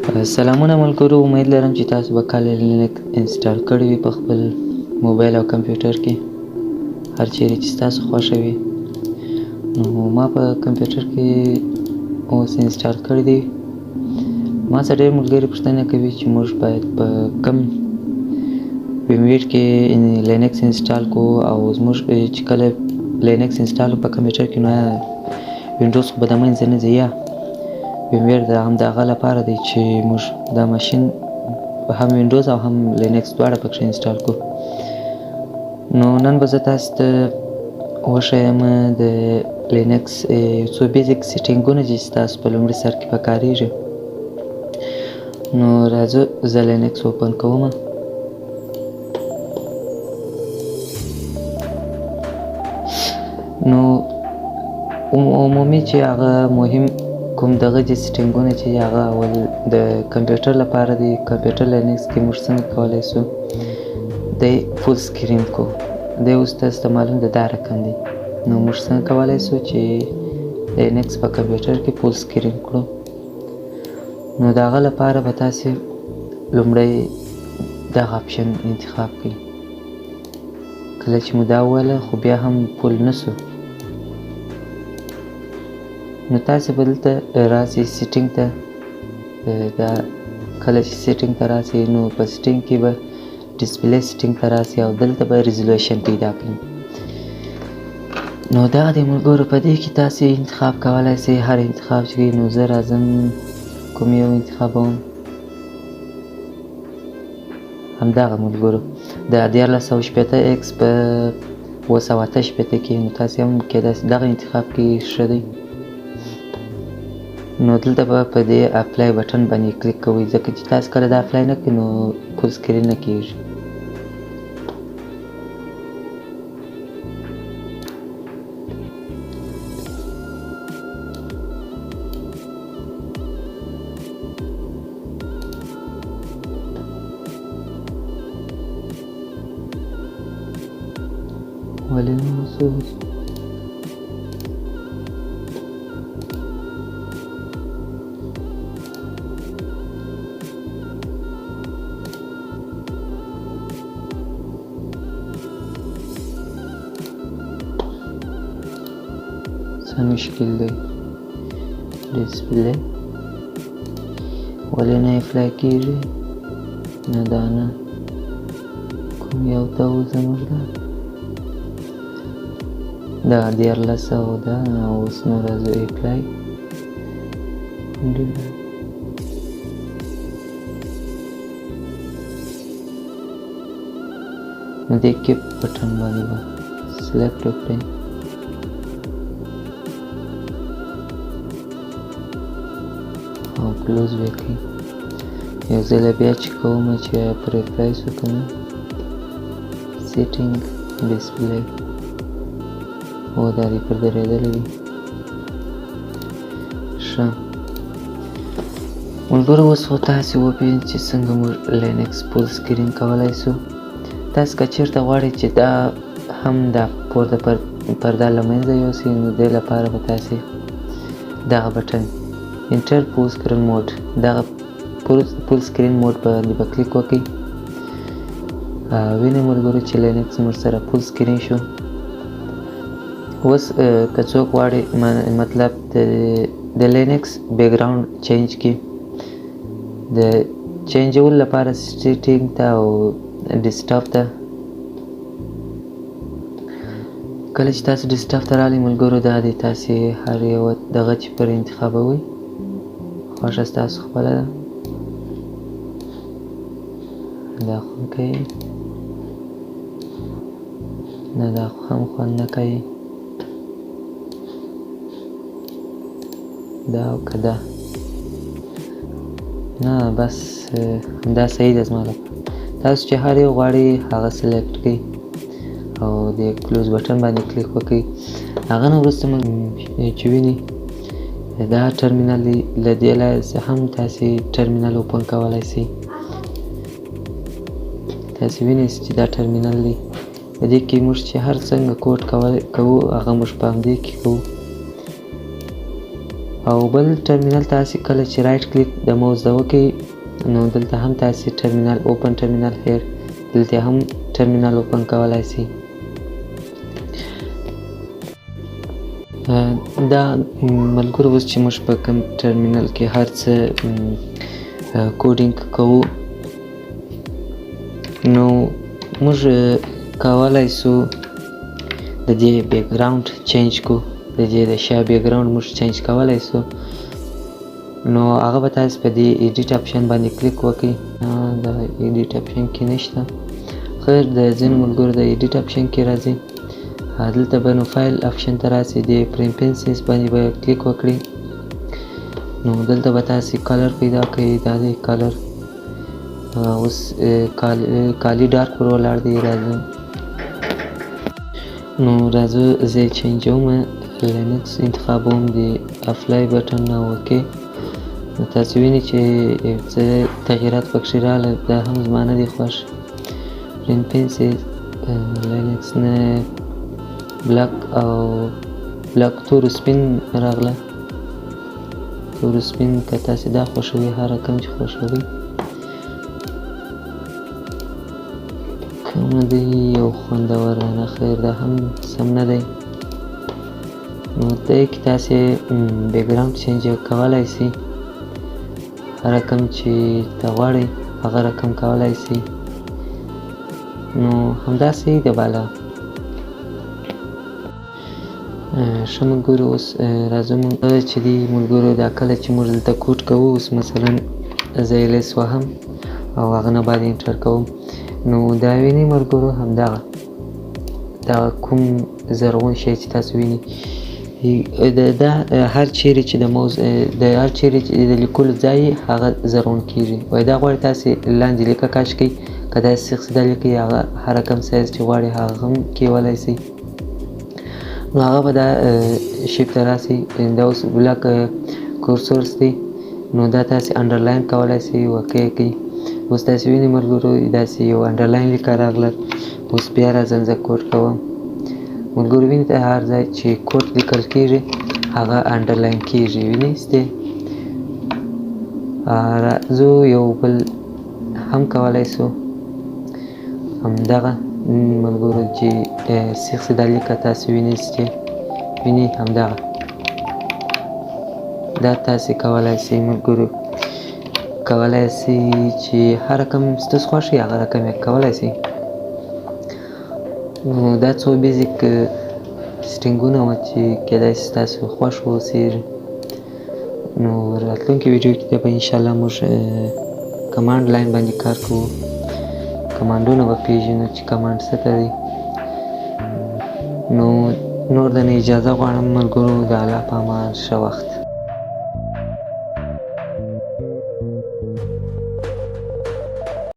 سلامونه ملګرو، امید لرم چې تاسو به کله لینکس انسټال کړی وي په خپل موبایل او کمپیوټر کې، هر چیرې چې ستاسو خوښه وي. نو ما په کمپیوټر کې اوس انسټال کړی دی. ما څخه ډېر ملګري پوښتنه کوي چې موږ باید په کوم ویمویډ کې لینکس انسټال کړو، او زموږ چې کله لینکس انسټال په کمپیوټر کې نو وینډوز خو به د منځه نه ځي. یا ویمویډ د همدغه لپاره دی چې موږ دا ماشین هم وینډوز او هم لینکس دواړه پکې انسټال کړو. نو نن به زه تاسو ته وښیم د لینکس یو څو بیزیک سیټینګونه چې ستاسو په لومړي سر کې پکارېږي. نو راځه زه لینکس اوپن کوم. نو عمومي چې هغه مهم کوم دغه چې سیټینګونه چې هغه اول د کمپیوټر لپاره دی. کمپیوټر لینکس کې موږ څنګه کولی شو د فول سکرین کو، دی اوس تاسو ته معلوم ده دا رقم دی. نو موږ څنګه کولی شو چې لینکس په کمپیوټر کې فول سکرین کړو. نو د هغه لپاره به تاسې لومړی دغه اپشن انتخاب کړئ. کله چې مو دا وویله خو بیا هم فول نه شو، نو تاسې به دلته راسئ سیټینګ ته. دا کله چې سیټینګ ته راسئ نو په سیټینګ کې به ډسپلی سیټینګ ته راسئ او دلته به ریزولوشن پیدا کړئ. نو دا د ملګرو په دې کې تاسې انتخاب کولی شئ، هر انتخاب چې نو زه راځم کوم یو انتخابوم. همدغه ملګرو د 1480 ایکس په 288 کې، نو تاسې هم کېدای شي دغه انتخاب کې ښه دی. نو دلته به په دې اپلای بټن باندې کلیک کوئ، ځکه چې تاسو کله دا اپلای نه کړئ نو فول سکرین نه کېږي. ولې نه اوس څه مشکل دی؟ ډسپلی ولې نه اپلای کېږي؟ نه دا نه، کوم یو ته وځم دا 1400 ده. اوس نو راځو اپلای. نو دې کې بټن باندې به سلیکټ وکړئ. او کلوز به کړئ. یو ځل بیا چې کوم چې پر اپلای شو که نه، سیټینګ ډسپلی او دا دې پر درېدلی دی. ښه ملګرو، اوس خو تاسې وپوهېږئ چې څنګه موږ لینکس فول سکرین کولی شو. تاسې که چېرته غواړئ چې دا هم دا پورته پرده له منځه یوسئ، نو دې لپاره به تاسې دغه بټن انټر فول سکرین موډ، دغه فول سکرین موډ باندې به کلیک وکړئ. وینئ ملګرو چې لینکس موږ سره فول سکرین شو. اوس که څوک غواړي مطلب د لینکس بیکګراوند چینج کړي، د چینجولو لپاره سیټینګ ته او ډیسکټاپ ته. کله چې تاسو ډیسکټاپ ته راغلئ ملګرو، دا دی تاسې هر یو دغه چې پر انتخابوئ، خوښه ستاسو خپله ده. دا خوند کوي؟ نه دا هم خوند نه کوي. دا او که دا نه، بس دا صحیح ده زما لپاره. تاسو چې هر یو غواړئ هغه سلیکټ کړئ او د کلوز بټن باندې کلیک وکړئ. هغه نه وروسته چې وینئ دا ټرمینل دی، له دې لارې هم تاسې ټرمینل اوپن کولی شئ. تاسې وینئ چې دا ټرمینل دی، په دې کې موږ چې هر څنګه کوډ کوو هغه موږ په همدې کې کوو. او بل ټرمینل تاسې کله چې رایټ کلیک د موس د وکړئ نو دلته هم تاسې ټرمینل اوپن ټرمینل هیر دلته هم ټرمینل اوپن کولی سئ. دا ملګرو اوس چې موږ په کوم ټرمینل کې هر څه کوډینګ کوو نو موږ کولی سو د دې بیکګراوند چینج کو، د دې د شا بیکګراوند موږ چینج کولی سو. نو هغه به تاسې په دې ایډیټ اپشن باندې کلیک وکړئ. د ایډیټ اپشن کې نشته، خیر د ځینو ملګرو د ایډیټ اپشن کې راځي. دلته به نو فایل اپشن ته راسئ، د پریفرنسز باندې به کلیک وکړئ. نو دلته به تاسې کلر پیدا کړئ، دا دی کلر. اوس کالي ډارک ور ولاړ دی، راځم نو راځو زه یې چینجوم، لینکس انتخابوم، د اپلای بټن او اوکې. نو تاسې وینئ چې یو څه تغییرات پکښې راغله، دا هم زما نه دي خوښ. پریفرنسز لینکس نه بلاک او بلاک تور سپین راغله، تور سپین که تاسې دا خوښوئ هر رقم چې خوښوئ کومه دی یو خوندوره نه، خیر دا هم سم نه دی. نو دې کې تاسې بیکګراوند چینج کولی سئ، هر رقم چې ته غواړئ هغه رقم کولی سئ. نو همداسې د بالا ښه ملګرو. اوس راځو موږ چې دی ملګرو دا کله چې موږ دلته کوډ کوو، اوس مثلا زه یې لیس وهم او هغه نه بعد انټر کوم، نو دا وینئ ملګرو همدغه کوم زرغون شی چې تاسو وینئ دا هر چیرې چې د موس د هر چیرې چې د لیکلو ځای هغه زرغون کیږي. وایي دا غواړئ تاسې لاندې لیکه کش کړئ، که داسې سیده لیکئ هغه هر رقم سایز چې غواړئ هغه هم کیولی سئ. نو هغه به دا شیفت ته راسئ، دا اوس بلاک کورسورس دی، نو دا تاسې انډرلاین کولی سئ، اوکې کړئ. اوس تاسې وینئ ملګرو داسې یو انډرلاین لیکه راغله. اوس بیا راځم زه کوډ کوم ملګرو، وینئ هر ځای چې کوډ لیکل کیږي هغه انډرلاین کیږي، وینئ ستې. راځو یو بل هم کولی سو همدغه ملګرو چې سیده لیکه تاسې وینئ چې وینئ همدغه دا تاسې کولی سئ ملګرو، کولی سئ چې هر رقم ستاسو خوښ وي هغه رقم یې کولی سئ. نو دا څو بیزیک سټینګونه وه چې کیدای سي ستاسو خوښ واوسېږي. نو راتلونکي ویډیو کې به انشاءالله موږ کمانډ لاین باندې کار کوو، کمانډونه به پېژنو چې کمانډ څه ته دی. نو نور د نه اجازه غواړم ملګرو، د الله په امان، ښه وخت.